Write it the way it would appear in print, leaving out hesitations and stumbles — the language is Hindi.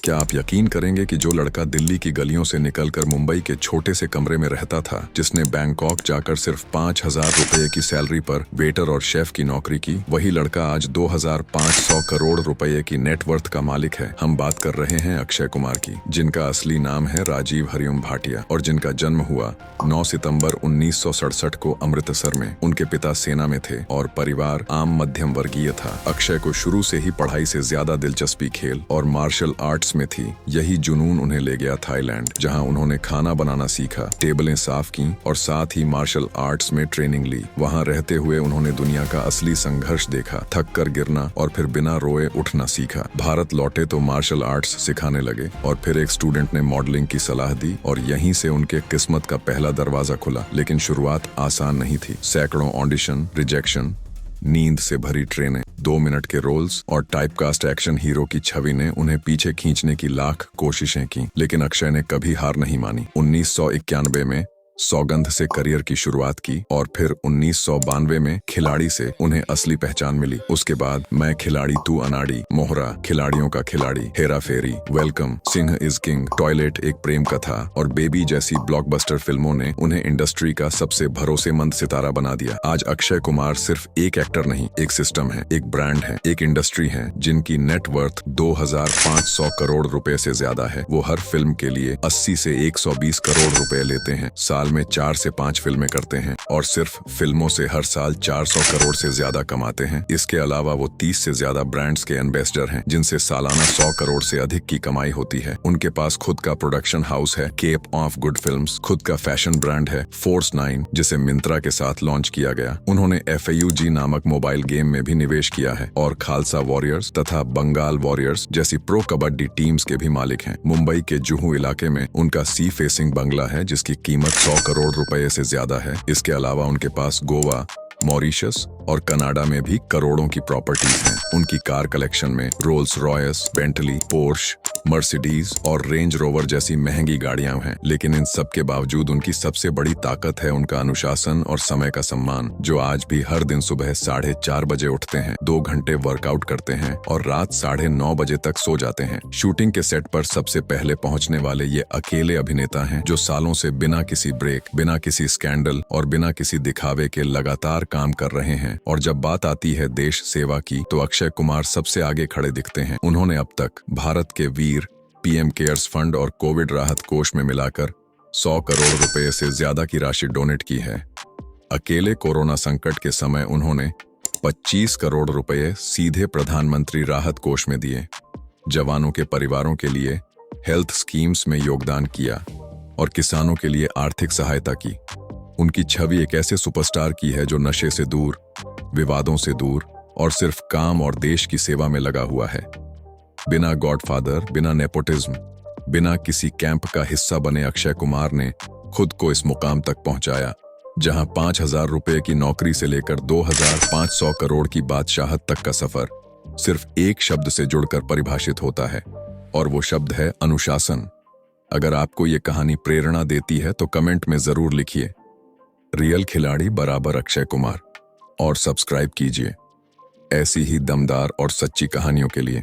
क्या आप यकीन करेंगे कि जो लड़का दिल्ली की गलियों से निकलकर मुंबई के छोटे से कमरे में रहता था, जिसने बैंकॉक जाकर सिर्फ 5,000 रुपए की सैलरी पर वेटर और शेफ की नौकरी की, वही लड़का आज 2,500 करोड़ रुपए की नेटवर्थ का मालिक है। हम बात कर रहे हैं अक्षय कुमार की, जिनका असली नाम है राजीव हरिओम भाटिया और जिनका जन्म हुआ 9 सितंबर 1967 को अमृतसर में। उनके पिता सेना में थे और परिवार आम मध्यम वर्गीय था। अक्षय को शुरू से ही पढ़ाई से ज्यादा दिलचस्पी खेल और मार्शल आर्ट्स में थी। यही जुनून उन्हें ले गया थाईलैंड, जहां उन्होंने खाना बनाना सीखा, टेबलें साफ की और साथ ही मार्शल आर्ट्स में ट्रेनिंग ली। वहां रहते हुए उन्होंने दुनिया का असली संघर्ष देखा, थक कर गिरना और फिर बिना रोए उठना सीखा। भारत लौटे तो मार्शल आर्ट्स सिखाने लगे और फिर एक स्टूडेंट ने मॉडलिंग की सलाह दी और यहीं से उनके किस्मत का पहला दरवाजा खुला। लेकिन शुरुआत आसान नहीं थी। सैकड़ों ऑडिशन, रिजेक्शन, नींद से भरी ट्रेनें, 2 मिनट के रोल्स और टाइपकास्ट एक्शन हीरो की छवि ने उन्हें पीछे खींचने की लाख कोशिशें की, लेकिन अक्षय ने कभी हार नहीं मानी। 1991 में सौगंध से करियर की शुरुआत की और फिर 1992 में खिलाड़ी से उन्हें असली पहचान मिली। उसके बाद मैं खिलाड़ी तू अनाड़ी, मोहरा, Khiladiyon Ka Khiladi, Hera Pheri, Welcome, Singh is King, Toilet Ek Prem कथा और बेबी जैसी ब्लॉकबस्टर फिल्मों ने उन्हें इंडस्ट्री का सबसे भरोसेमंद सितारा बना दिया। आज अक्षय कुमार सिर्फ एक एक्टर नहीं, एक सिस्टम है, एक ब्रांड है, एक इंडस्ट्री है, जिनकी नेटवर्थ 2,500 करोड़ रुपए से ज्यादा है। वो हर फिल्म के लिए 80 से 120 करोड़ रुपए लेते हैं, साल में 4 से 5 फिल्में करते हैं और सिर्फ फिल्मों से हर साल 400 करोड़ से ज्यादा कमाते हैं। इसके अलावा वो 30 से ज्यादा ब्रांड्स के एम्बेसडर हैं, जिनसे सालाना 100 करोड़ से अधिक की कमाई होती है। उनके पास खुद का प्रोडक्शन हाउस है, केप ऑफ गुड फिल्म्स, खुद का फैशन ब्रांड है, फोर्स 9, जिसे मिंत्रा के साथ लॉन्च किया गया। उन्होंने FAUG नामक मोबाइल गेम में भी निवेश किया है और खालसा वॉरियर्स तथा बंगाल वॉरियर्स जैसी प्रो कबड्डी टीम्स के भी मालिक हैं। मुंबई के जुहू इलाके में उनका सी फेसिंग बंगला है, जिसकी कीमत 100 करोड़ रुपए से ज्यादा है। इसके अलावा उनके पास गोवा, मॉरिशस और कनाडा में भी करोड़ों की प्रॉपर्टीज हैं। उनकी कार कलेक्शन में Rolls Royce, Bentley, Porsche, Mercedes और रेंज रोवर जैसी महंगी गाड़ियां हैं। लेकिन इन सब के बावजूद उनकी सबसे बड़ी ताकत है उनका अनुशासन और समय का सम्मान, जो आज भी हर दिन सुबह 4:30 बजे उठते हैं, 2 घंटे वर्कआउट करते हैं और रात 9:30 बजे तक सो जाते हैं। शूटिंग के सेट पर सबसे पहले पहुंचने वाले ये अकेले अभिनेता हैं, जो सालों से बिना किसी ब्रेक, बिना किसी स्कैंडल और बिना किसी दिखावे के लगातार काम कर रहे हैं। और जब बात आती है देश सेवा की, तो अक्षय कुमार सबसे आगे खड़े दिखते हैं। उन्होंने अब तक भारत के वीर, PM केयर्स फंड और कोविड राहत कोष में मिलाकर 100 करोड़ रुपए से ज्यादा की राशि डोनेट की है। अकेले कोरोना संकट के समय उन्होंने 25 करोड़ रुपए सीधे प्रधानमंत्री राहत कोष में दिए, जवानों के परिवारों के लिए हेल्थ स्कीम्स में योगदान किया और किसानों के लिए आर्थिक सहायता की। उनकी छवि एक ऐसे सुपरस्टार की है जो नशे से दूर, विवादों से दूर और सिर्फ काम और देश की सेवा में लगा हुआ है। बिना गॉडफादर, बिना नेपोटिज्म, बिना किसी कैंप का हिस्सा बने अक्षय कुमार ने खुद को इस मुकाम तक पहुंचाया, जहां 5,000 रुपए की नौकरी से लेकर 2,500 करोड़ की बादशाहत तक का सफर सिर्फ एक शब्द से जुड़कर परिभाषित होता है, और वो शब्द है अनुशासन। अगर आपको ये कहानी प्रेरणा देती है तो कमेंट में जरूर लिखिए रियल खिलाड़ी बराबर अक्षय कुमार और सब्सक्राइब कीजिए ऐसी ही दमदार और सच्ची कहानियों के लिए।